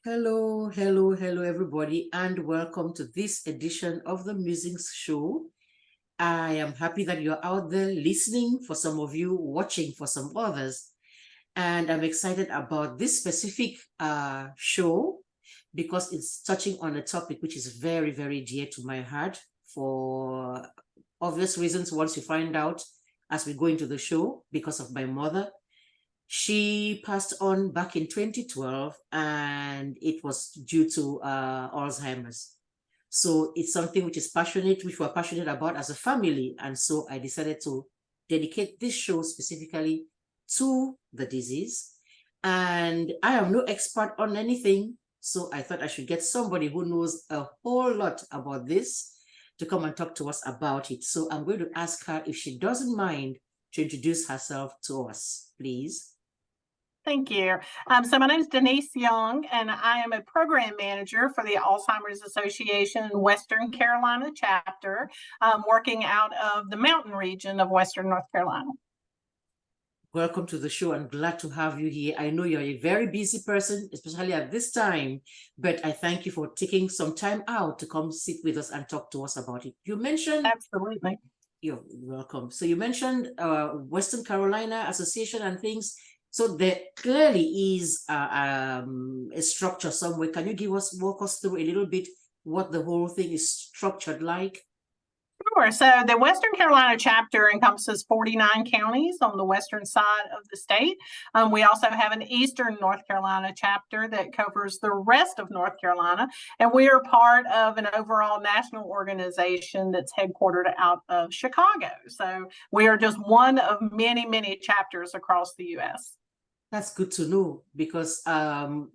Hello, everybody, and welcome to this edition of the Musings show. I am happy that you're out there listening for some of you, watching for some others, and I'm excited about this specific show because it's touching on a topic which is very, very dear to my heart for obvious reasons. Once you find out as we go into the show, because of my mother. She passed on back in 2012, and it was due to Alzheimer's. So it's something which we're passionate about as a family. And so I decided to dedicate this show specifically to the disease. And I am no expert on anything, so I thought I should get somebody who knows a whole lot about this to come and talk to us about it. So I'm going to ask her if she doesn't mind to introduce herself to us, please. Thank you. So my name is Denise Young, and I am a program manager for the Alzheimer's Association Western Carolina chapter, working out of the mountain region of Western North Carolina. Welcome to the show. I'm glad to have you here. I know you're a very busy person, especially at this time, but I thank you for taking some time out to come sit with us and talk to us about it. You mentioned... Absolutely. You're welcome. So you mentioned Western Carolina Association and things. So there clearly is a structure somewhere. Can you walk us through a little bit what the whole thing is structured like? Sure. So the Western Carolina chapter encompasses 49 counties on the western side of the state. We also have an Eastern North Carolina chapter that covers the rest of North Carolina, and we are part of an overall national organization that's headquartered out of Chicago. So we are just one of many, many chapters across the U.S. That's good to know, because the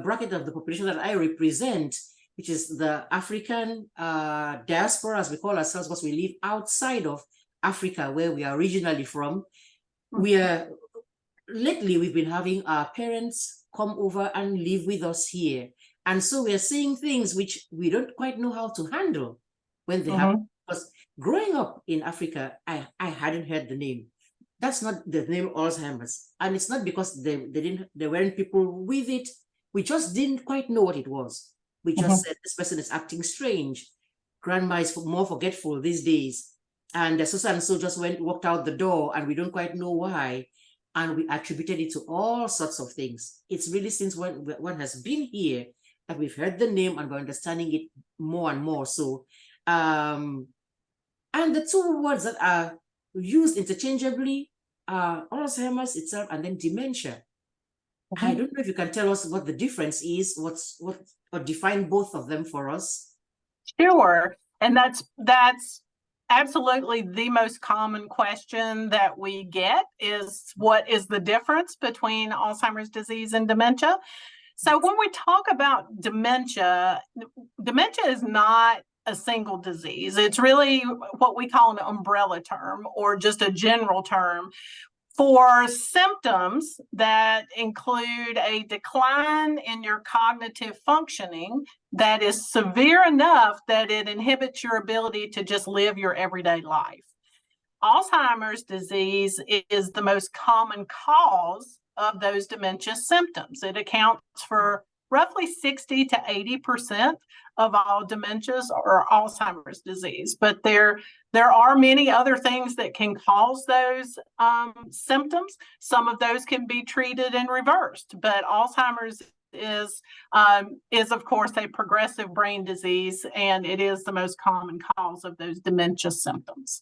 bracket of the population that I represent, which is the African diaspora, as we call ourselves, because we live outside of Africa, where we are originally from. Lately, we've been having our parents come over and live with us here. And so we are seeing things which we don't quite know how to handle when they happen. Because growing up in Africa, I hadn't heard the name. That's not the name Alzheimer's. And it's not because there weren't people with it. We just didn't quite know what it was. We just said, this person is acting strange. Grandma is more forgetful these days. And so just walked out the door, and we don't quite know why. And we attributed it to all sorts of things. It's really since one has been here that we've heard the name and we're understanding it more and more. So, and the two words that are used interchangeably are Alzheimer's itself and then dementia. I don't know if you can tell us what the difference is, or define both of them for us. Sure. And that's absolutely the most common question that we get is, what is the difference between Alzheimer's disease and dementia? So when we talk about dementia is not a single disease. It's really what we call an umbrella term, or just a general term for symptoms that include a decline in your cognitive functioning that is severe enough that it inhibits your ability to just live your everyday life. Alzheimer's disease is the most common cause of those dementia symptoms. It accounts for roughly 60 to 80% of all dementias or Alzheimer's disease. But there are many other things that can cause those symptoms. Some of those can be treated and reversed, but Alzheimer's is of course a progressive brain disease, and it is the most common cause of those dementia symptoms.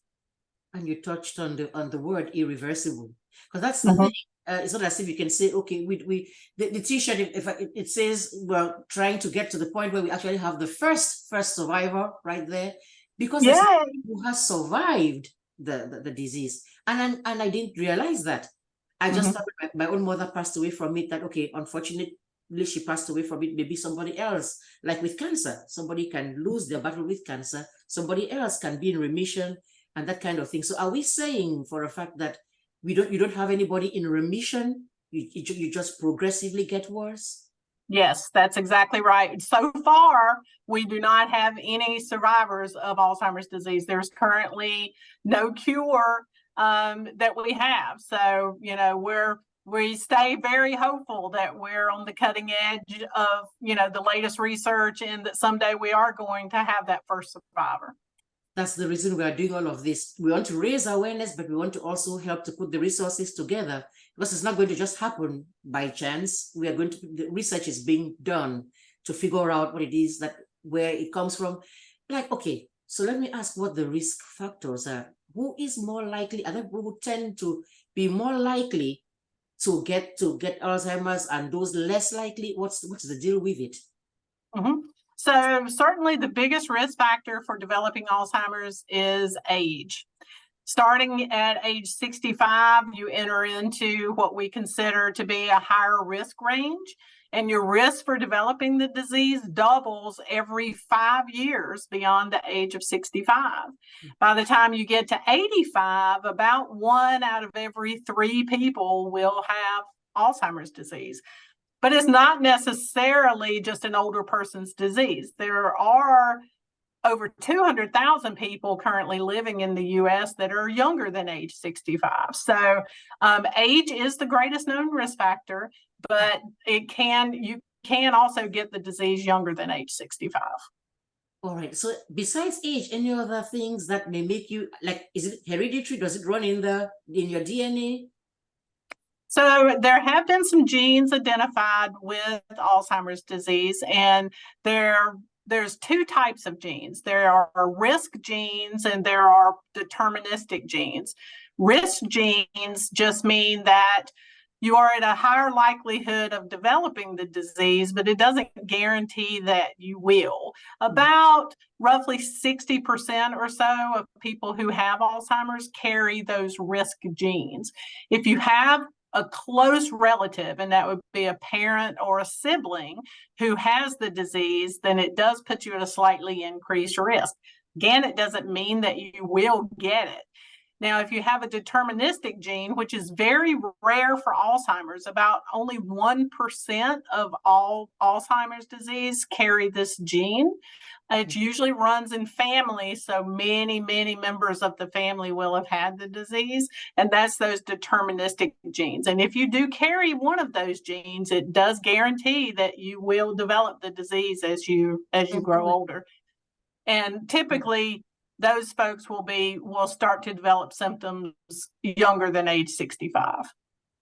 And you touched on the word irreversible, because that's the thing. It's not as if you can say, okay, the t-shirt, if it says we're trying to get to the point where we actually have the first survivor right there, because there's somebody who has survived the disease. And I didn't realize that. I just thought my own mother passed away from it, that, okay, unfortunately, she passed away from it. Maybe somebody else, like with cancer, somebody can lose their battle with cancer. Somebody else can be in remission and that kind of thing. So are we saying for a fact that you don't have anybody in remission? You just progressively get worse? Yes, that's exactly right. So far, we do not have any survivors of Alzheimer's disease. There's currently no cure that we have. So, we're we stay very hopeful that we're on the cutting edge of, the latest research, and that someday we are going to have that first survivor. That's the reason we are doing all of this. We want to raise awareness, but we want to also help to put the resources together, because it's not going to just happen by chance. The research is being done to figure out what it is, where it comes from. Like, okay, so let me ask what the risk factors are. Who is more likely? Are there people who tend to be more likely to get Alzheimer's, and those less likely? What's the deal with it? Mm-hmm. So certainly the biggest risk factor for developing Alzheimer's is age. Starting at age 65, you enter into what we consider to be a higher risk range, and your risk for developing the disease doubles every 5 years beyond the age of 65. By the time you get to 85, about 1 out of every 3 people will have Alzheimer's disease. But it's not necessarily just an older person's disease. There are over 200,000 people currently living in the U.S. that are younger than age 65. So age is the greatest known risk factor, but you can also get the disease younger than age 65. All right. So besides age, any other things that may make you, like, is it hereditary? Does it run in your DNA? So there have been some genes identified with Alzheimer's disease, and there's 2 types of genes. There are risk genes and there are deterministic genes. Risk genes just mean that you are at a higher likelihood of developing the disease, but it doesn't guarantee that you will. About roughly 60% or so of people who have Alzheimer's carry those risk genes. If you have a close relative, and that would be a parent or a sibling who has the disease, then it does put you at a slightly increased risk. Again, it doesn't mean that you will get it. Now, if you have a deterministic gene, which is very rare for Alzheimer's, about only 1% of all Alzheimer's disease carry this gene. It usually runs in families, so many members of the family will have had the disease, and that's those deterministic genes. And if you do carry one of those genes, it does guarantee that you will develop the disease as you grow older. And typically, those folks will start to develop symptoms younger than age 65.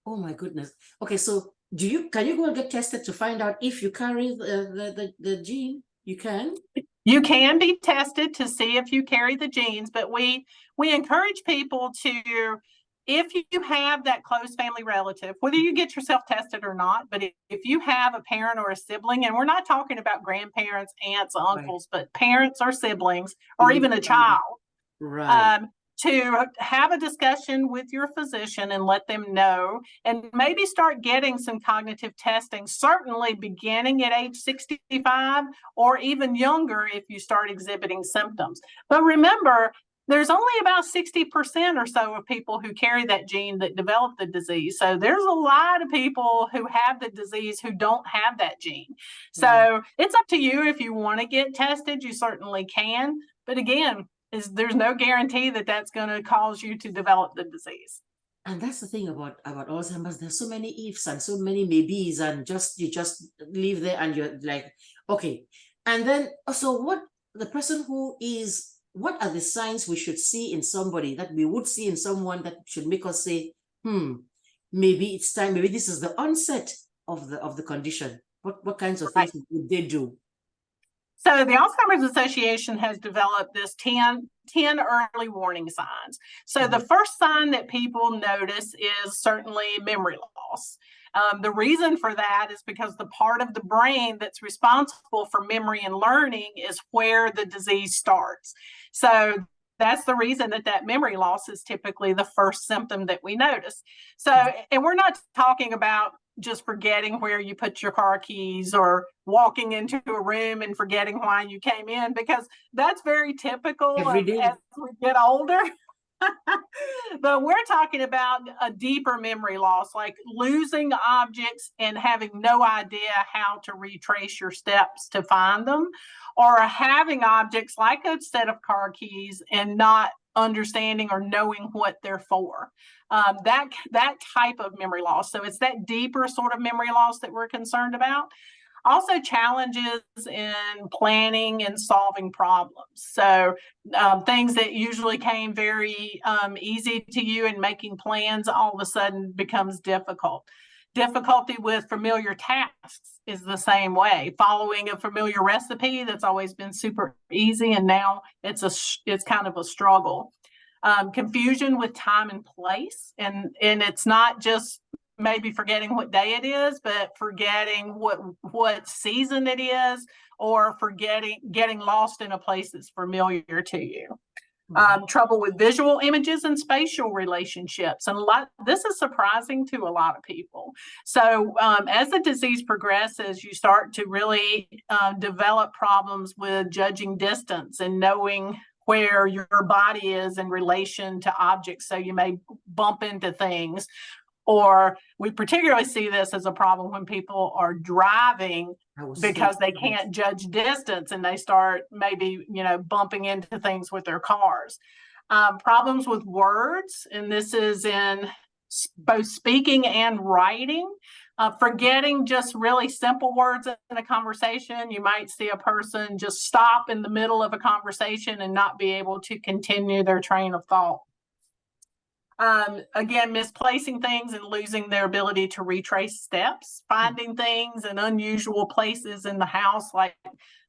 Oh my goodness. Okay, so can you go and get tested to find out if you carry the gene? You can? You can be tested to see if you carry the genes, but we encourage people to, if you have that close family relative, whether you get yourself tested or not, but if you have a parent or a sibling, and we're not talking about grandparents, aunts, uncles, but parents or siblings, or even a child, right, to have a discussion with your physician and let them know, and maybe start getting some cognitive testing, certainly beginning at age 65 or even younger if you start exhibiting symptoms. But remember, there's only about 60% or so of people who carry that gene that develop the disease. So there's a lot of people who have the disease who don't have that gene. So it's up to you. If you want to get tested, you certainly can. But again, there's no guarantee that that's going to cause you to develop the disease. And that's the thing about Alzheimer's. There's so many ifs and so many maybes, and you just live there and you're like, okay. And then, so what are the signs we should see in somebody, that we would see in someone, that should make us say, maybe it's time, maybe this is the onset of the condition? What kinds of things would they do? So the Alzheimer's Association has developed this 10 early warning signs. So the first sign that people notice is certainly memory loss. The reason for that is because the part of the brain that's responsible for memory and learning is where the disease starts. So that's the reason that memory loss is typically the first symptom that we notice. So, and we're not talking about just forgetting where you put your car keys, or walking into a room and forgetting why you came in, because that's very typical as we get older. But we're talking about a deeper memory loss, like losing objects and having no idea how to retrace your steps to find them, or having objects like a set of car keys and not understanding or knowing what they're for. That type of memory loss. So it's that deeper sort of memory loss that we're concerned about. Also challenges in planning and solving problems. So things that usually came very easy to you in making plans all of a sudden becomes difficult. Difficulty with familiar tasks is the same way. Following a familiar recipe that's always been super easy, and now it's kind of a struggle. Confusion with time and place, and it's not just maybe forgetting what day it is, but forgetting what season it is, or getting lost in a place that's familiar to you. Trouble with visual images and spatial relationships. And this is surprising to a lot of people. So as the disease progresses, you start to really develop problems with judging distance and knowing where your body is in relation to objects. So you may bump into things. Or we particularly see this as a problem when people are driving because they can't judge distance, and they start maybe, bumping into things with their cars. Problems with words, and this is in both speaking and writing. Forgetting just really simple words in a conversation. You might see a person just stop in the middle of a conversation and not be able to continue their train of thought. Again, misplacing things and losing their ability to retrace steps, finding things in unusual places in the house, like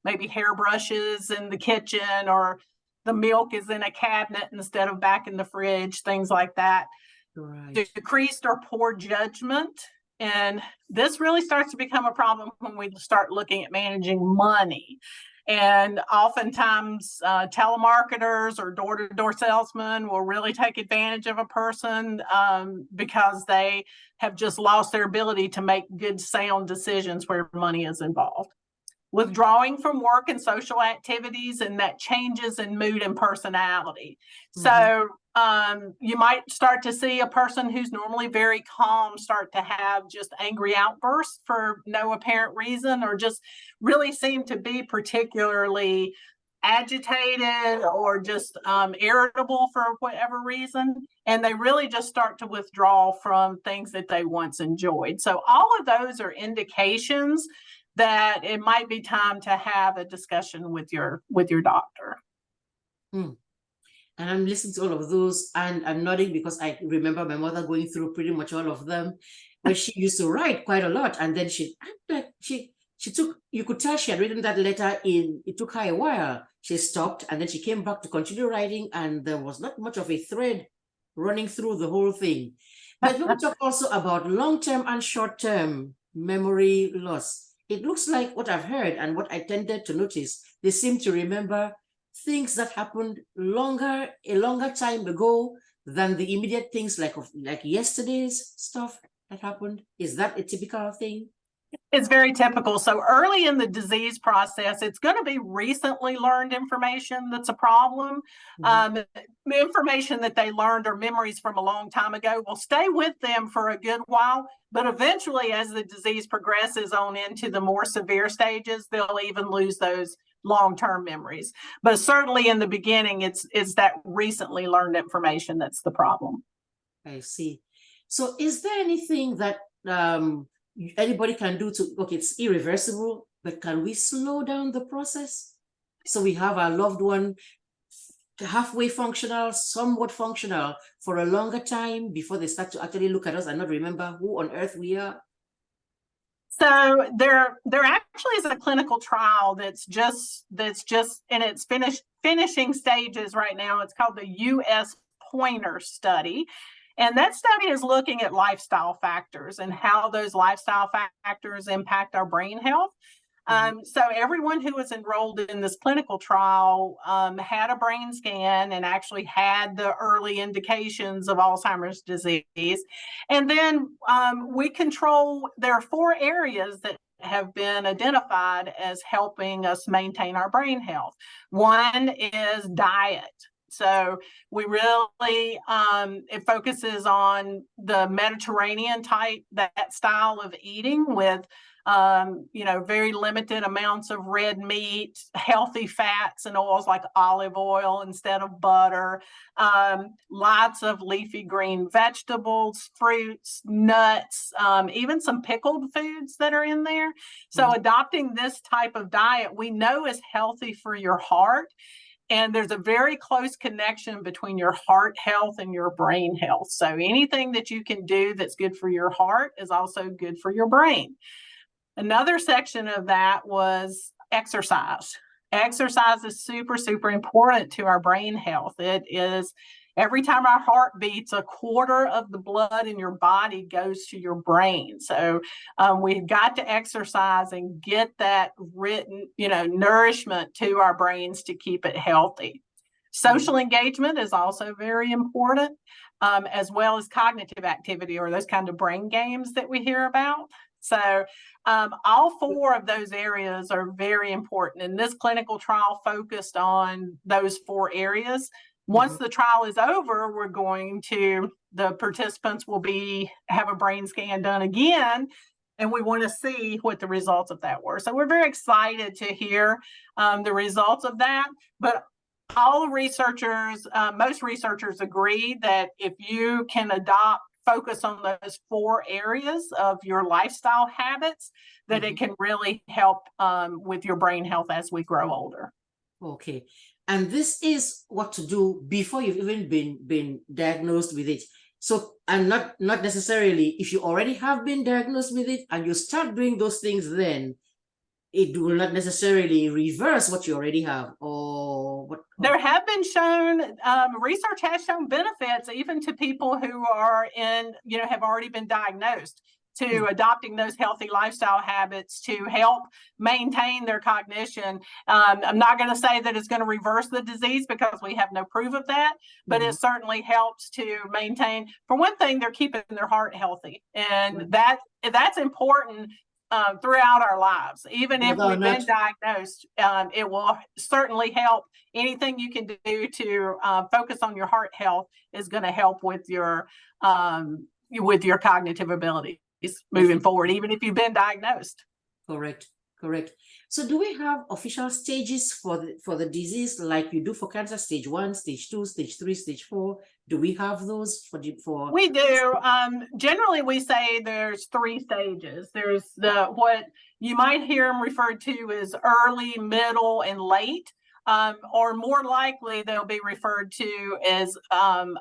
maybe hairbrushes in the kitchen, or the milk is in a cabinet instead of back in the fridge, things like that. Right. Decreased or poor judgment. And this really starts to become a problem when we start looking at managing money. And oftentimes telemarketers or door-to-door salesmen will really take advantage of a person because they have just lost their ability to make good, sound decisions where money is involved. Withdrawing from work and social activities, and that changes in mood and personality. So you might start to see a person who's normally very calm start to have just angry outbursts for no apparent reason, or just really seem to be particularly agitated or just irritable for whatever reason. And they really just start to withdraw from things that they once enjoyed. So all of those are indications that it might be time to have a discussion with your doctor. And I'm listening to all of those, and I'm nodding because I remember my mother going through pretty much all of them, where she used to write quite a lot, and then she took, you could tell she had written that letter it took her a while. She stopped, and then she came back to continue writing, and there was not much of a thread running through the whole thing. But we talk also about long-term and short-term memory loss. It looks like what I've heard and what I tended to notice, they seem to remember things that happened a longer time ago than the immediate things like yesterday's stuff that happened. Is that a typical thing? It's very typical. So early in the disease process, it's going to be recently learned information that's a problem. The information that they learned or memories from a long time ago will stay with them for a good while, but eventually as the disease progresses on into the more severe stages, they'll even lose those long-term memories. But certainly in the beginning, it's that recently learned information that's the problem. I see. So is there anything that anybody can do to, okay, it's irreversible, but can we slow down the process so we have our loved one halfway functional, somewhat functional for a longer time before they start to actually look at us and not remember who on earth we are? So there actually is a clinical trial that's just in its finishing stages right now. It's called the U.S. Pointer study. And that study is looking at lifestyle factors and how those lifestyle factors impact our brain health. So everyone who was enrolled in this clinical trial had a brain scan and actually had the early indications of Alzheimer's disease. And then there are 4 areas that have been identified as helping us maintain our brain health. One is diet. So we really, it focuses on the Mediterranean type, that style of eating with, very limited amounts of red meat, healthy fats and oils like olive oil instead of butter, lots of leafy green vegetables, fruits, nuts, even some pickled foods that are in there. So adopting this type of diet we know is healthy for your heart. And there's a very close connection between your heart health and your brain health. So anything that you can do that's good for your heart is also good for your brain. Another section of that was exercise. Exercise is super, super important to our brain health. It is, every time our heart beats, a quarter of the blood in your body goes to your brain. So we've got to exercise and get that written, nourishment to our brains to keep it healthy. Social engagement is also very important, as well as cognitive activity, or those kind of brain games that we hear about. So all four of those areas are very important. And this clinical trial focused on those four areas. Once the trial is over, the participants will have a brain scan done again, and we want to see what the results of that were. So we're very excited to hear the results of that. But all researchers, most researchers agree that if you can focus on those four areas of your lifestyle habits, that it can really help with your brain health as we grow older. Okay. And this is what to do before you've even been diagnosed with it. So, and not necessarily if you already have been diagnosed with it and you start doing those things, then it will not necessarily reverse what you already have, or what? There have been research has shown benefits even to people who are have already been diagnosed, to adopting those healthy lifestyle habits to help maintain their cognition. I'm not going to say that it's going to reverse the disease because we have no proof of that, but it certainly helps to maintain. For one thing, they're keeping their heart healthy, and that's important throughout our lives. Even if we've been diagnosed, it will certainly help. Anything you can do to focus on your heart health is going to help with your cognitive abilities moving forward, even if you've been diagnosed. Correct. So do we have official stages for the disease like you do for cancer? Stage 1, stage 2, stage 3, stage 4. Do we have those for? We do. Generally, we say there's 3 stages. There's what you might hear them referred to as early, middle, and late. Or more likely, they'll be referred to as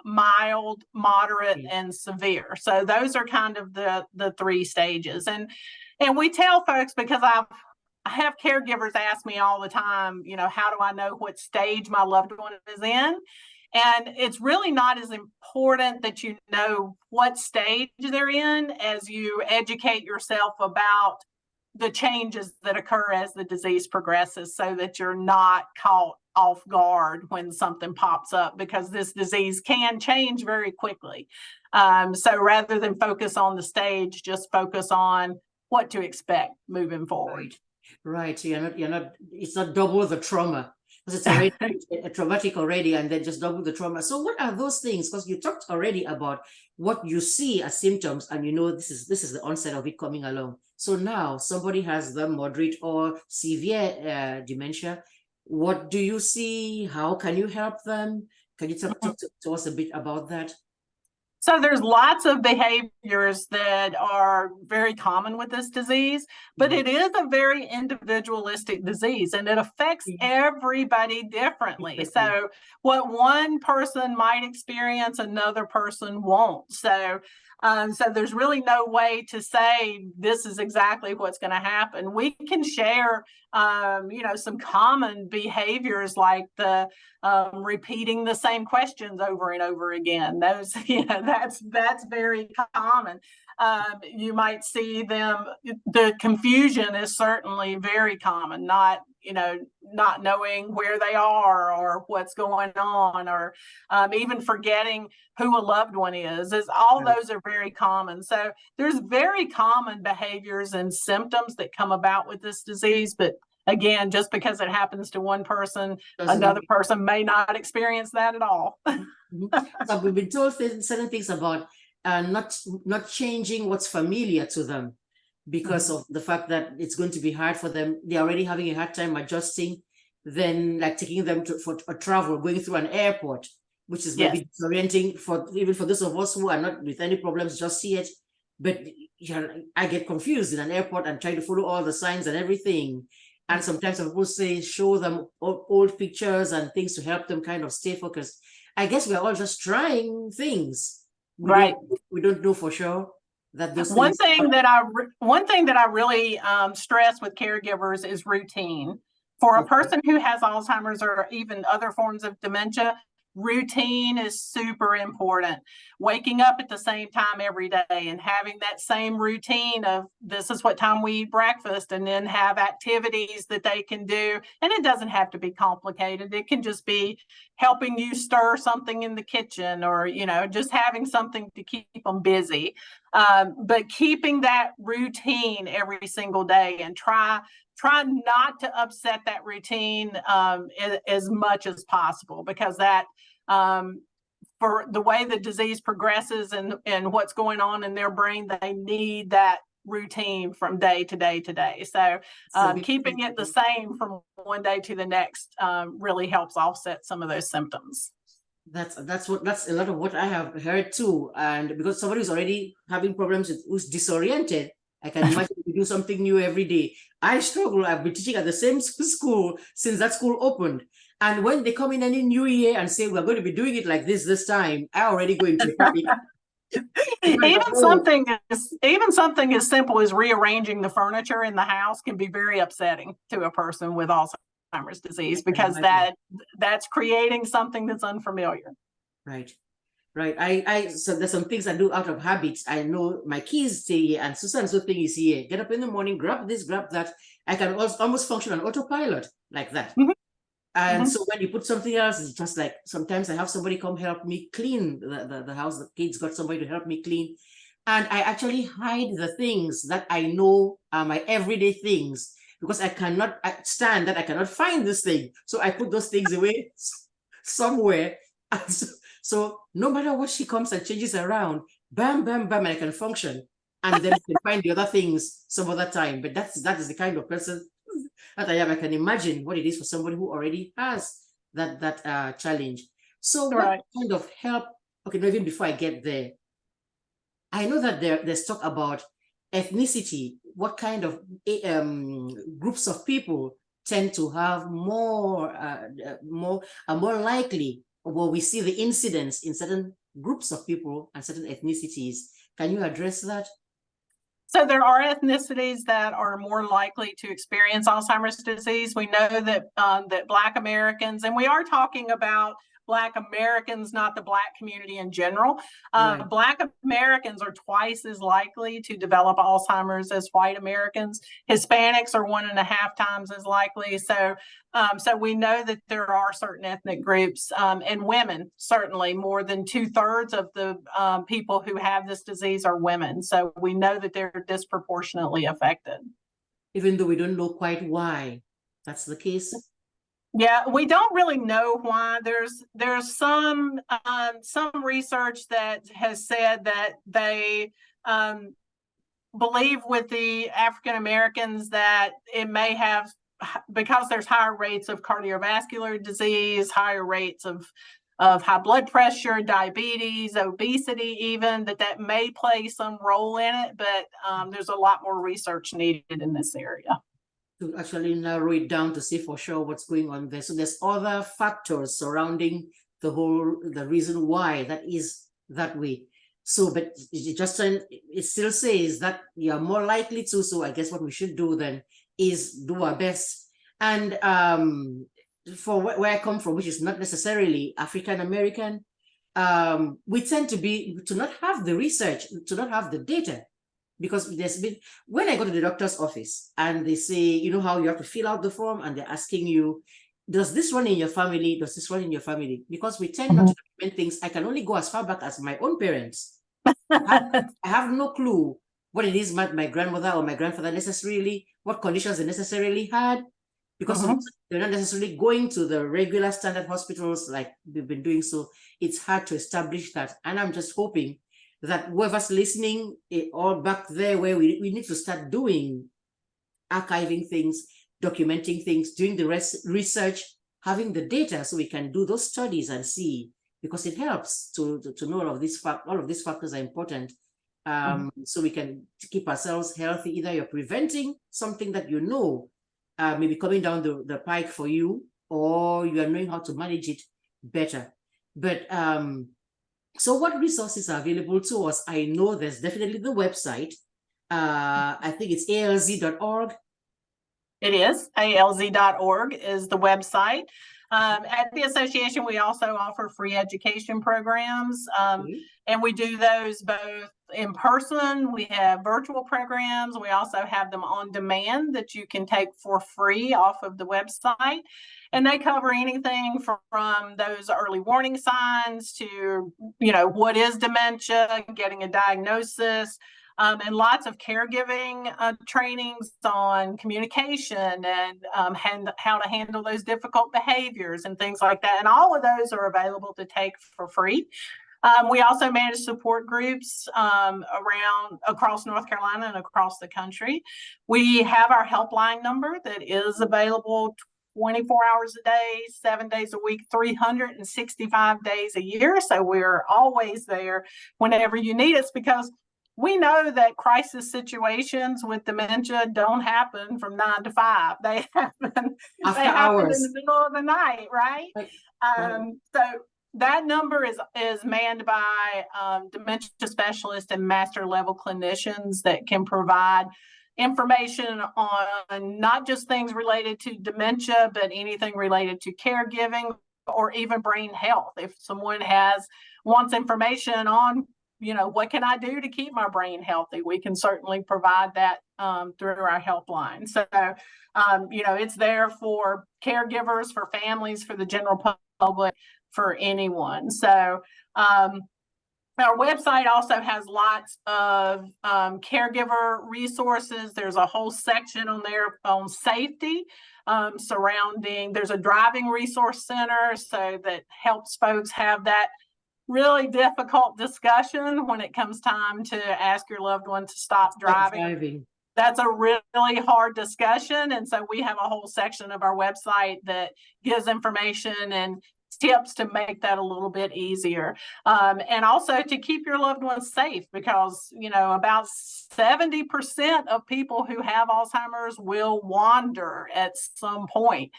mild, moderate, and severe. So those are kind of the 3 stages. And we tell folks, because I have caregivers ask me all the time, how do I know what stage my loved one is in? And it's really not as important that you know what stage they're in as you educate yourself about the changes that occur as the disease progresses, so that you're not caught off guard when something pops up, because this disease can change very quickly. So rather than focus on the stage, just focus on what to expect moving forward. Right. You're not, it's not double the trauma, because it's already traumatic already, and then just double the trauma. So what are those things? Because you talked already about what you see as symptoms, and this is the onset of it coming along. So now somebody has the moderate or severe dementia. What do you see? How can you help them? Can you talk to us a bit about that? So there's lots of behaviors that are very common with this disease, but it is a very individualistic disease, and it affects everybody differently. So what one person might experience, another person won't. So there's really no way to say this is exactly what's going to happen. We can share, some common behaviors like the repeating the same questions over and over again. Those, that's very common. You might see them. The confusion is certainly very common. Not knowing where they are or what's going on, or even forgetting who a loved one is. All those are very common. So there's very common behaviors and symptoms that come about with this disease, but again, just because it happens to one person, Doesn't another mean- person may not experience that at all. So we've been told certain things about not changing what's familiar to them because of the fact that it's going to be hard for them. They're already having a hard time adjusting. Then, like taking them for a travel, going through an airport, which is maybe disorienting even for those of us who are not with any problems just yet. But I get confused in an airport and try to follow all the signs and everything. And sometimes I will say, show them old pictures and things to help them kind of stay focused. I guess we're all just trying things. We don't know for sure that those one thing that I really stress with caregivers is routine. For a person who has Alzheimer's or even other forms of dementia, routine is super important. Waking up at the same time every day and having that same routine of this is what time we eat breakfast, and then have activities that they can do. And it doesn't have to be complicated. It can just be helping you stir something in the kitchen, or, you know, just having something to keep them busy. But keeping that routine every single day, and try not to upset that routine as much as possible, because that for the way the disease progresses and what's going on in their brain, they need that routine from day to day to day. So keeping it the same from one day to the next really helps offset some of those symptoms. That's a lot of what I have heard too. And because somebody who's already having problems who's disoriented, I can imagine we do something new every day. I struggle. I've been teaching at the same school since that school opened. And when they come in any new year and say, we're going to be doing it like this time, I already go into panic. Even something as simple as rearranging the furniture in the house can be very upsetting to a person with Alzheimer's disease, because that's creating something that's unfamiliar. Right. So there's some things I do out of habit. I know my keys stay here and so thing is here. Get up in the morning, grab this, grab that. I can almost function on autopilot like that. And so when you put something else, it's just like sometimes I have somebody come help me clean the house. The kids got somebody to help me clean. And I actually hide the things that I know are my everyday things, because I cannot stand that I cannot find this thing. So I put those things away somewhere. So no matter what she comes and changes around, bam, bam, bam, and I can function. And then I can find the other things some other time. But that is the kind of person that I am. I can imagine what it is for somebody who already has that challenge. So what kind of help? Okay, no, even before I get there, I know that there's talk about ethnicity. What kind of groups of people tend to have more likely, well, we see the incidence in certain groups of people and certain ethnicities. Can you address that? So there are ethnicities that are more likely to experience Alzheimer's disease. We know that that Black Americans, and we are talking about Black Americans, not the Black community in general. Black Americans are twice as likely to develop Alzheimer's as white Americans. Hispanics are 1.5 times as likely. So we know that there are certain ethnic groups, and women, certainly more than 2/3 of the people who have this disease are women. So we know that they're disproportionately affected. Even though we don't know quite why that's the case. Yeah, we don't really know why. There's some research that has said that they believe with the African Americans that it may have, because there's higher rates of cardiovascular disease, higher rates of high blood pressure, diabetes, obesity, even, that may play some role in it. But there's a lot more research needed in this area to actually narrow it down to see for sure what's going on there. So there's other factors surrounding the reason why that is that way. So, but it still says that you are more likely to. So I guess what we should do then is do our best. And for where I come from, which is not necessarily African American, we tend to not have the research, to not have the data. Because there's been, when I go to the doctor's office and they say, you know how you have to fill out the form, and they're asking you, does this run in your family? Does this run in your family? Because we tend not to document things. I can only go as far back as my own parents. I have no clue what it is my grandmother or my grandfather necessarily, what conditions they necessarily had. because they're not necessarily going to the regular standard hospitals like we've been doing. So it's hard to establish that. And I'm just hoping that whoever's listening, or back there where we need to start doing archiving things, documenting things, doing the research, having the data so we can do those studies and see, because it helps to know all of these factors are important. So we can keep ourselves healthy. Either you're preventing something that you know maybe coming down the pike for you, or you are knowing how to manage it better. But so what resources are available to us? I know there's definitely the website. I think it's alz.org. It is. ALZ.org is the website. At the association, we also offer free education programs, and we do those both in person. We have virtual programs. We also have them on demand that you can take for free off of the website. And they cover anything from those early warning signs to, what is dementia, getting a diagnosis, and lots of caregiving trainings on communication and how to handle those difficult behaviors and things like that. And all of those are available to take for free. We also manage support groups across North Carolina and across the country. We have our helpline number that is available 24 hours a day, 7 days a week, 365 days a year. So we're always there whenever you need us, because we know that crisis situations with dementia don't happen from 9 to 5. They happen hours. in the middle of the night, right? So that number is manned by dementia specialists and master level clinicians that can provide information on not just things related to dementia, but anything related to caregiving or even brain health. If someone wants information on, what can I do to keep my brain healthy? We can certainly provide that through our helpline. So, it's there for caregivers, for families, for the general public, for anyone. So, our website also has lots of caregiver resources. There's a whole section on there on safety there's a driving resource center, so that helps folks have that really difficult discussion when it comes time to ask your loved one to stop driving. That's a really hard discussion. And so we have a whole section of our website that gives information and tips to make that a little bit easier. And also to keep your loved ones safe, because, about 70% of people who have Alzheimer's will wander at some point.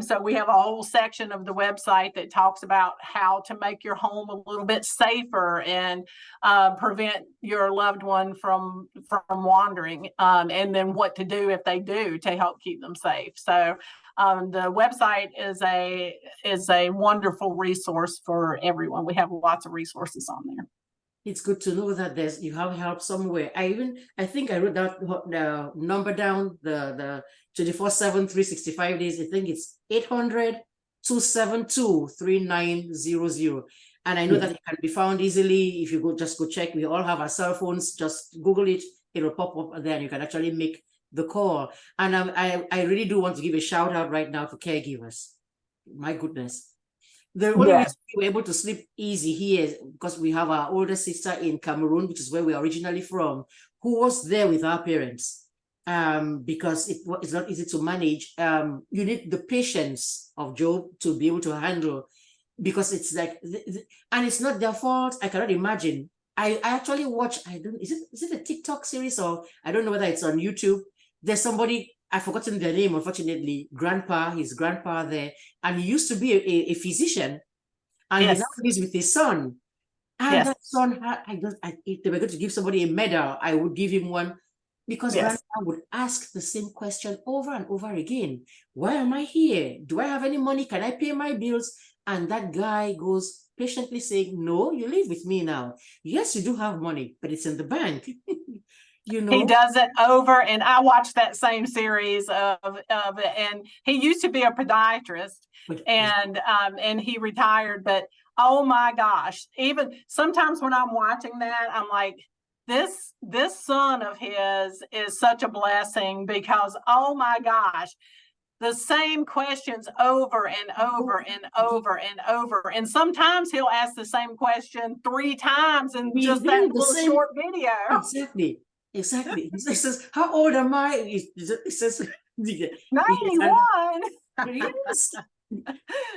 So we have a whole section of the website that talks about how to make your home a little bit safer and prevent your loved one from wandering, and then what to do if they do to help keep them safe. So the website is a wonderful resource for everyone. We have lots of resources on there. It's good to know that you have help somewhere. I think I wrote that number down, the 24/7, 365 days. I think it's 800-272-3900. And I know that it can be found easily. If you just go check, we all have our cell phones, just Google it, it'll pop up there and you can actually make the call. And I really do want to give a shout out right now to caregivers. My goodness. The only reason we were able to sleep easy here is because we have our older sister in Cameroon, which is where we are originally from, who was there with our parents. Because it's not easy to manage. You need the patience of Job to be able to handle, because it's like, and it's not their fault. I cannot imagine. I actually watch, is it a TikTok series, or I don't know whether it's on YouTube. There's somebody, I've forgotten their name, unfortunately, his grandpa there, and he used to be a physician, and he now lives with his son. And that son if they were going to give somebody a medal, I would give him one, because grandpa would ask the same question over and over again. Why am I here? Do I have any money? Can I pay my bills? And that guy goes patiently saying, no, you live with me now. Yes, you do have money, but it's in the bank. He does it over, and I watched that same series of it. And he used to be a podiatrist, and he retired. But oh my gosh, even sometimes when I'm watching that, I'm like, this son of his is such a blessing, because oh my gosh, the same questions over and over and over and over. And sometimes he'll ask the same question 3 times in just that little short video. Exactly. Exactly. He says, how old am I? He says, 91. Yes.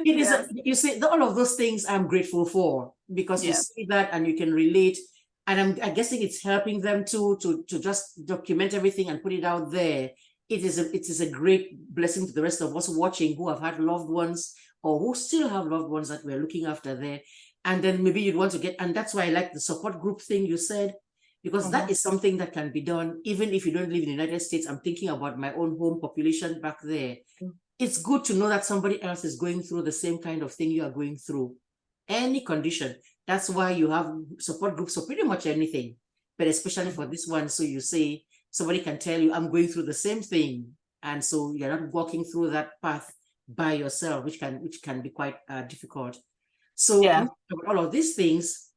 It is, you see, all of those things I'm grateful for, because you see that and you can relate. And I'm guessing it's helping them to just document everything and put it out there. It is a great blessing to the rest of us watching who have had loved ones or who still have loved ones that we're looking after there. And then maybe you'd want to get, and that's why I like the support group thing you said, because that is something that can be done even if you don't live in the United States. I'm thinking about my own home population back there. It's good to know that somebody else is going through the same kind of thing you are going through. Any condition. That's why you have support groups for pretty much anything, but especially for this one. So you say, somebody can tell you, I'm going through the same thing. And so you're not walking through that path by yourself, which can be quite difficult. So all of these things,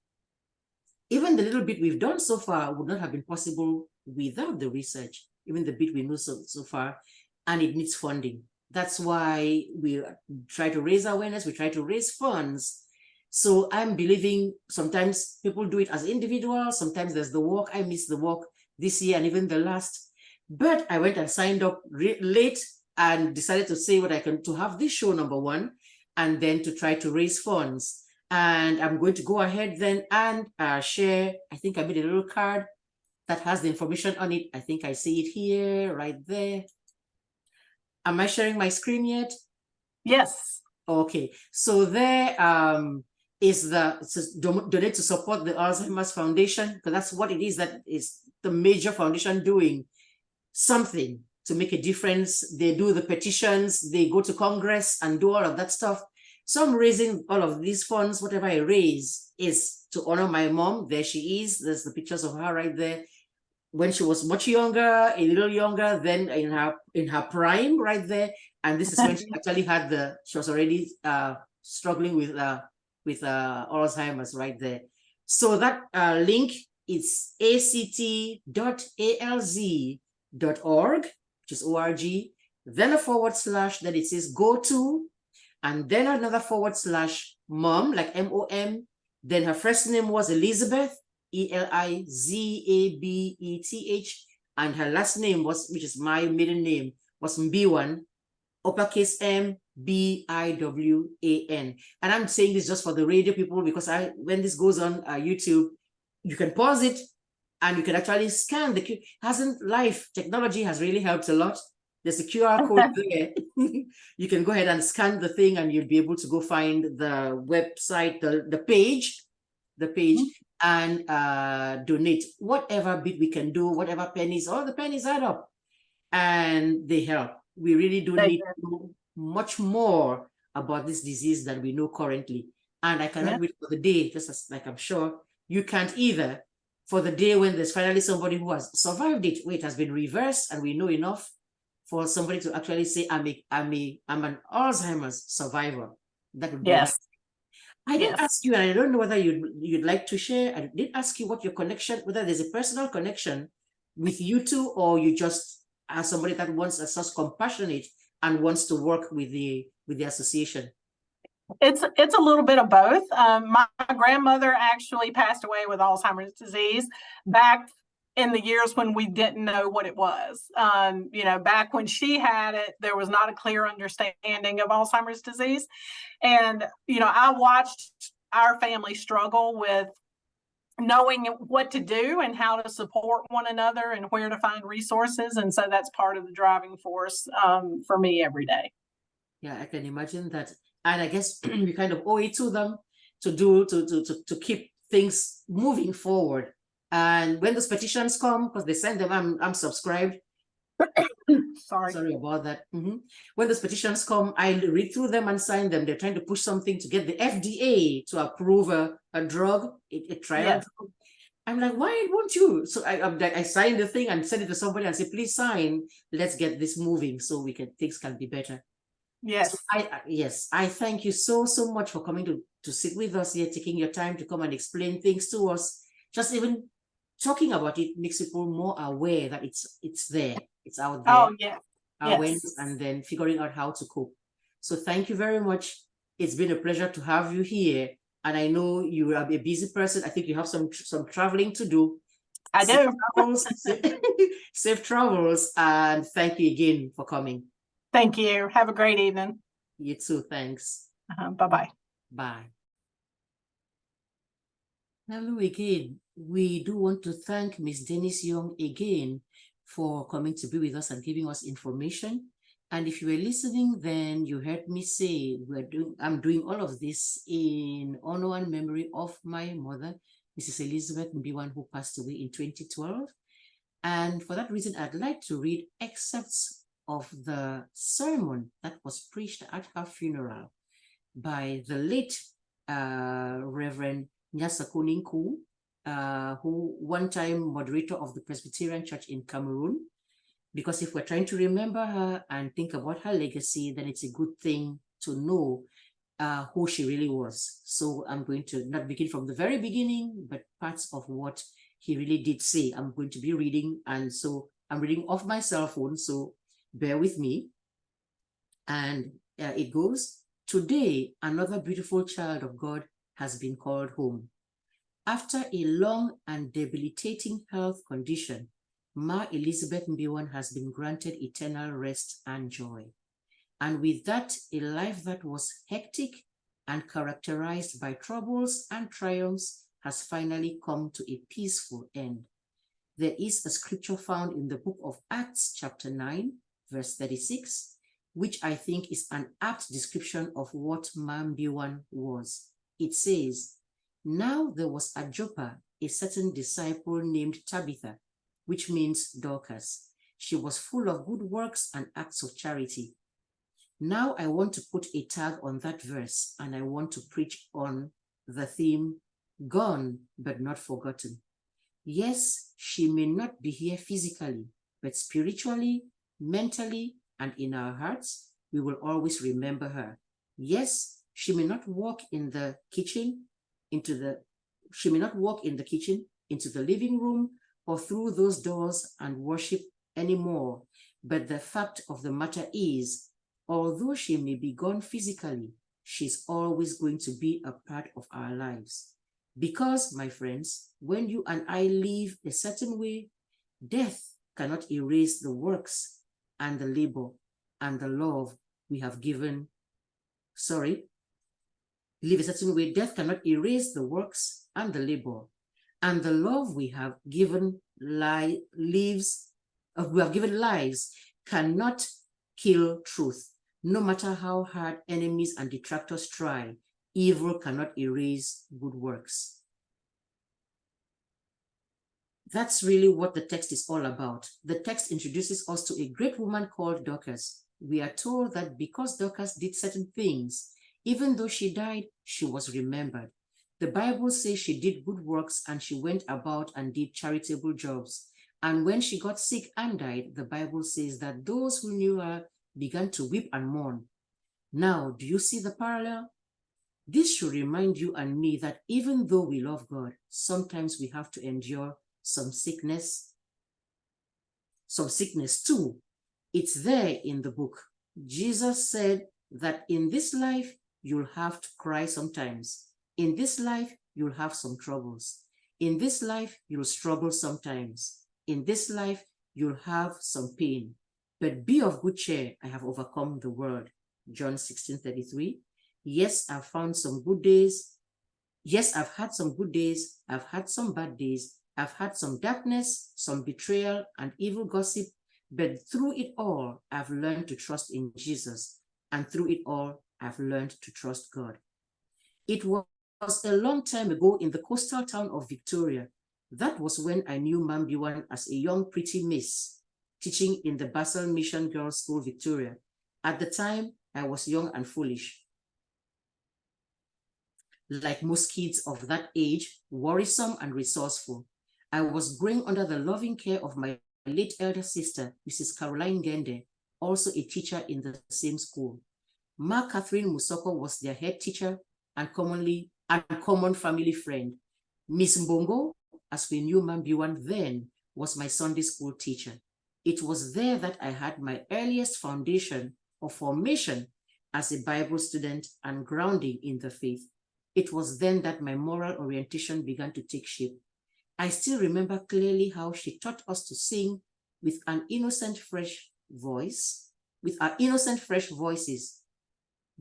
even the little bit we've done so far would not have been possible without the research, even the bit we know so far, and it needs funding. That's why we try to raise awareness, we try to raise funds. So I'm believing sometimes people do it as individuals, sometimes there's the walk. I missed the walk this year and even the last, but I went and signed up late and decided to say what I can to have this show, number one, and then to try to raise funds. And I'm going to go ahead then and share, I think I made a little card that has the information on it. I think I see it here, right there. Am I sharing my screen yet? Yes. Okay, so there is donate to support the Alzheimer's Foundation, because that's what it is, that is the major foundation doing something to make a difference. They do the petitions, they go to Congress and do all of that stuff. So I'm raising all of these funds. Whatever I raise is to honor my mom. There she is. There's the pictures of her right there. When she was much younger, a little younger, then in her prime right there. And this is when she actually had she was already struggling with Alzheimer's right there. So that link is act.alz.org, which is org, then a / then it says go to, and then another / mom, like MOM. Then her first name was Elizabeth, ELIZABETH, and her last name was, which is my middle name, was Mbiwan, uppercase MBIWAN. And I'm saying this just for the radio people, because when this goes on YouTube, you can pause it and you can actually scan the technology has really helped a lot. There's a QR code there. You can go ahead and scan the thing and you'll be able to go find the website, the page, and donate whatever bit we can do, whatever pennies, all the pennies add up and they help. We really do need to know much more about this disease than we know currently. And I cannot wait for the day, just as like I'm sure you can't either, for the day when there's finally somebody who has survived it, where it has been reversed and we know enough for somebody to actually say, I'm an Alzheimer's survivor. That would be nice. I did ask you, and I don't know whether you'd like to share. I did ask you what your connection, whether there's a personal connection with you two, or you just are somebody that wants such compassionate and wants to work with the association. It's a little bit of both. My grandmother actually passed away with Alzheimer's disease back in the years when we didn't know what it was. Back when she had it, there was not a clear understanding of Alzheimer's disease. And, I watched our family struggle with knowing what to do and how to support one another and where to find resources. And so that's part of the driving force for me every day. Yeah, I can imagine that. And I guess we kind of owe it to them to keep things moving forward. And when those petitions come, because they send them, I'm subscribed. Sorry about that. When those petitions come, I read through them and sign them. They're trying to push something to get the FDA to approve a drug, a trial drug. I'm like, why won't you? So I sign the thing and send it to somebody and say, please sign. Let's get this moving so things can be better. Yes. So I thank you so much for coming to sit with us here, taking your time to come and explain things to us. Just even talking about it makes people more aware that it's there, it's out there. Oh yeah, awareness, and then figuring out how to cope. So thank you very much. It's been a pleasure to have you here. And I know you are a busy person. I think you have some traveling to do. I do. Safe travels, and thank you again for coming. Thank you. Have a great evening. You too. Thanks. Bye-bye. Bye. Hello again. We do want to thank Ms. Denise Young again for coming to be with us and giving us information. And if you were listening, then you heard me say I'm doing all of this in honor and memory of my mother, Mrs. Elizabeth Mbiwan, who passed away in 2012. And for that reason, I'd like to read excerpts of the sermon that was preached at her funeral by the late Reverend Nyasakuninku, who one time moderator of the Presbyterian Church in Cameroon. Because if we're trying to remember her and think about her legacy, then it's a good thing to know who she really was. So I'm going to not begin from the very beginning, but parts of what he really did say. I'm going to be reading, and so I'm reading off my cell phone, so bear with me. And it goes, today, another beautiful child of God has been called home. After a long and debilitating health condition, Ma Elizabeth Mbiwan has been granted eternal rest and joy. And with that, a life that was hectic and characterized by troubles and triumphs has finally come to a peaceful end. There is a scripture found in the book of Acts, chapter 9, verse 36, which I think is an apt description of what Ma Mbiwan was. It says, now there was at Joppa a certain disciple named Tabitha, which means Dorcas. She was full of good works and acts of charity. Now I want to put a tag on that verse, and I want to preach on the theme, gone but not forgotten. Yes, she may not be here physically, but spiritually, mentally, and in our hearts, we will always remember her. Yes, she may not walk in the kitchen, into the living room, or through those doors and worship anymore. But the fact of the matter is, although she may be gone physically, she's always going to be a part of our lives. Because, my friends, when you and I live a certain way, death cannot erase the works and the labor and the love we have given. Live a certain way, death cannot erase the works and the labor and the love we have given lives cannot kill truth. No matter how hard enemies and detractors try, evil cannot erase good works. That's really what the text is all about. The text introduces us to a great woman called Dorcas. We are told that because Dorcas did certain things, even though she died, she was remembered. The Bible says she did good works and she went about and did charitable jobs. And when she got sick and died, the Bible says that those who knew her began to weep and mourn. Now, do you see the parallel? This should remind you and me that even though we love God, sometimes we have to endure some sickness too. It's there in the book. Jesus said that in this life, you'll have to cry sometimes. In this life, you'll have some troubles. In this life, you'll struggle sometimes. In this life, you'll have some pain. But be of good cheer, I have overcome the world. John 16:33. Yes, I've found some good days. Yes, I've had some good days. I've had some bad days. I've had some darkness, some betrayal, and evil gossip. But through it all, I've learned to trust in Jesus. And through it all, I've learned to trust God. It was a long time ago in the coastal town of Victoria. That was when I knew Mbiwan as a young pretty miss, teaching in the Basel Mission Girls' School, Victoria. At the time, I was young and foolish. Like most kids of that age, worrisome and resourceful. I was growing under the loving care of my late elder sister, Mrs. Caroline Gende, also a teacher in the same school. Ma Catherine Musoko was their head teacher and common family friend. Miss MBONGO, as we knew Mbiwan then, was my Sunday school teacher. It was there that I had my earliest foundation or formation as a Bible student and grounding in the faith. It was then that my moral orientation began to take shape. I still remember clearly how she taught us to sing with an innocent, fresh voice, with our innocent, fresh voices.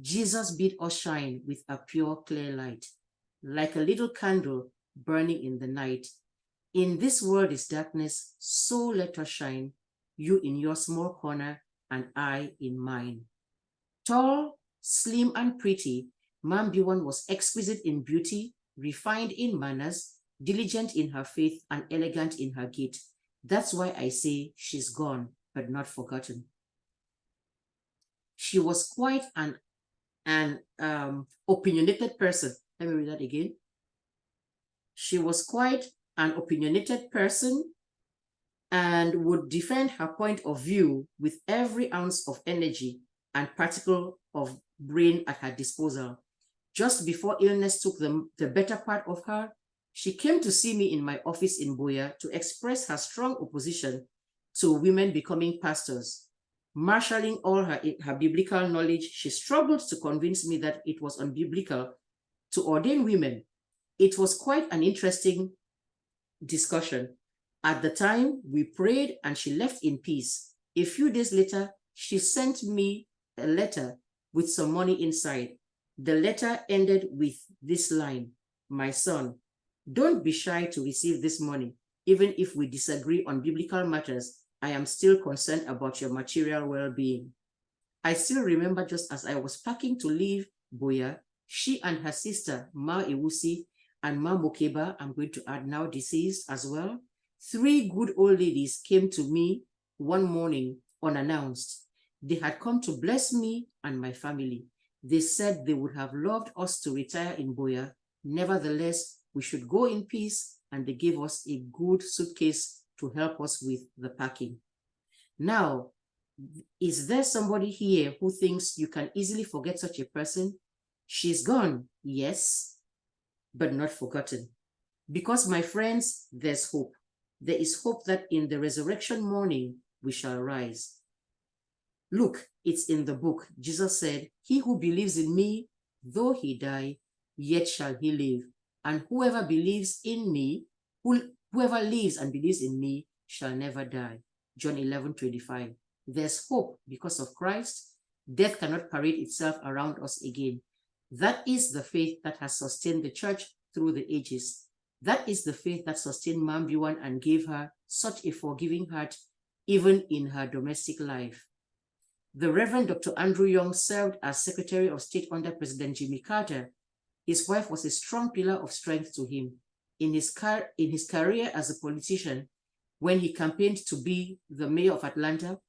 Jesus bid us shine with a pure, clear light, like a little candle burning in the night. In this world is darkness, so let us shine, you in your small corner and I in mine. Tall, slim, and pretty, Mbiwan was exquisite in beauty, refined in manners, diligent in her faith, and elegant in her gait. That's why I say she's gone, but not forgotten. She was quite an opinionated person. Let me read that again. She was quite an opinionated person and would defend her point of view with every ounce of energy and particle of brain at her disposal. Just before illness took the better part of her, she came to see me in my office in Buea to express her strong opposition to women becoming pastors. Marshalling all her biblical knowledge, she struggled to convince me that it was unbiblical to ordain women. It was quite an interesting discussion. At the time, we prayed and she left in peace. A few days later, she sent me a letter with some money inside. The letter ended with this line: "My son, don't be shy to receive this money. Even if we disagree on biblical matters, I am still concerned about your material well-being." I still remember just as I was packing to leave Buea, she and her sister, Ma Ewusi, and Ma Mokeba, I'm going to add now deceased as well, 3 good old ladies came to me one morning unannounced. They had come to bless me and my family. They said they would have loved us to retire in Buea. Nevertheless, we should go in peace, and they gave us a good suitcase to help us with the packing. Now, is there somebody here who thinks you can easily forget such a person? She's gone, yes, but not forgotten. Because, my friends, there's hope. There is hope that in the resurrection morning, we shall rise. Look, it's in the book. Jesus said, "He who believes in me, though he die, yet shall he live. And whoever believes in me, whoever lives and believes in me, shall never die." John 11:25. There's hope because of Christ. Death cannot parade itself around us again. That is the faith that has sustained the church through the ages. That is the faith that sustained Mbiwan and gave her such a forgiving heart, even in her domestic life. The Reverend Dr. Andrew Young served as Secretary of State under President Jimmy Carter. His wife was a strong pillar of strength to him. In his career as a politician, when he campaigned to be the mayor of Atlanta,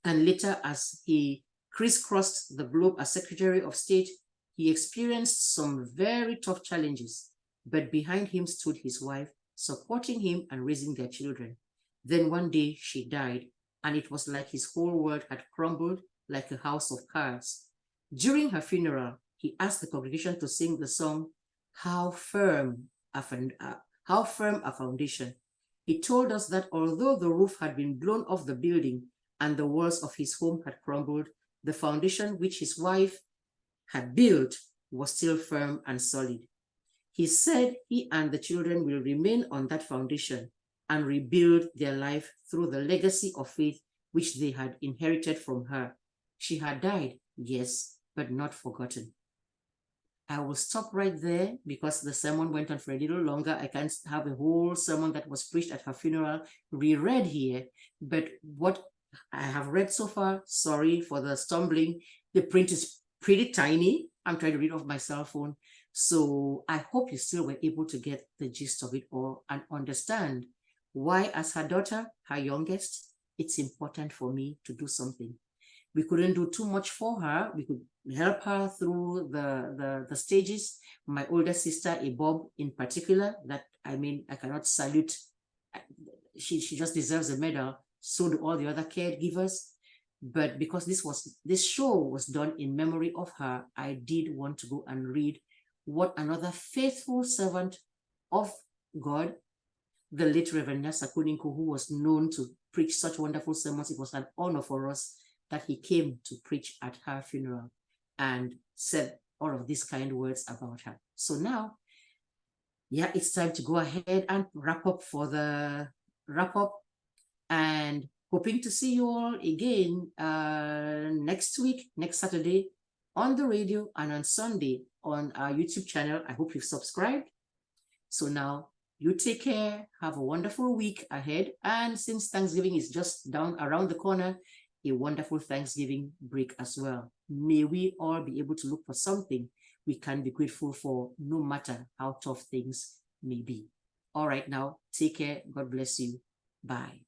and later as he crisscrossed the globe as Secretary of State, he experienced some very tough challenges, but behind him stood his wife, supporting him and raising their children. Then one day she died, and it was like his whole world had crumbled like a house of cards. During her funeral, he asked the congregation to sing the song, How Firm a Foundation. He told us that although the roof had been blown off the building and the walls of his home had crumbled, the foundation which his wife had built was still firm and solid. He said he and the children will remain on that foundation and rebuild their life through the legacy of faith which they had inherited from her. She had died, yes, but not forgotten. I will stop right there because the sermon went on for a little longer. I can't have a whole sermon that was preached at her funeral reread here, but what I have read so far, sorry for the stumbling, the print is pretty tiny. I'm trying to read off my cell phone. So I hope you still were able to get the gist of it all and understand why, as her daughter, her youngest, it's important for me to do something. We couldn't do too much for her. We could help her through the stages. My older sister, Bob in particular, that I cannot salute. She just deserves a medal. So do all the other caregivers. But because this show was done in memory of her, I did want to go and read what another faithful servant of God, the late Reverend Nyasa Kuninku, who was known to preached such wonderful sermons. It was an honor for us that he came to preach at her funeral and said all of these kind words about her. So now, yeah, it's time to go ahead and wrap up and hoping to see you all again next week, next Saturday on the radio and on Sunday on our YouTube channel. I hope you've subscribed. So now you take care, have a wonderful week ahead. And since Thanksgiving is just down around the corner, a wonderful Thanksgiving break as well. May we all be able to look for something we can be grateful for, no matter how tough things may be. All right, now, take care. God bless you. Bye.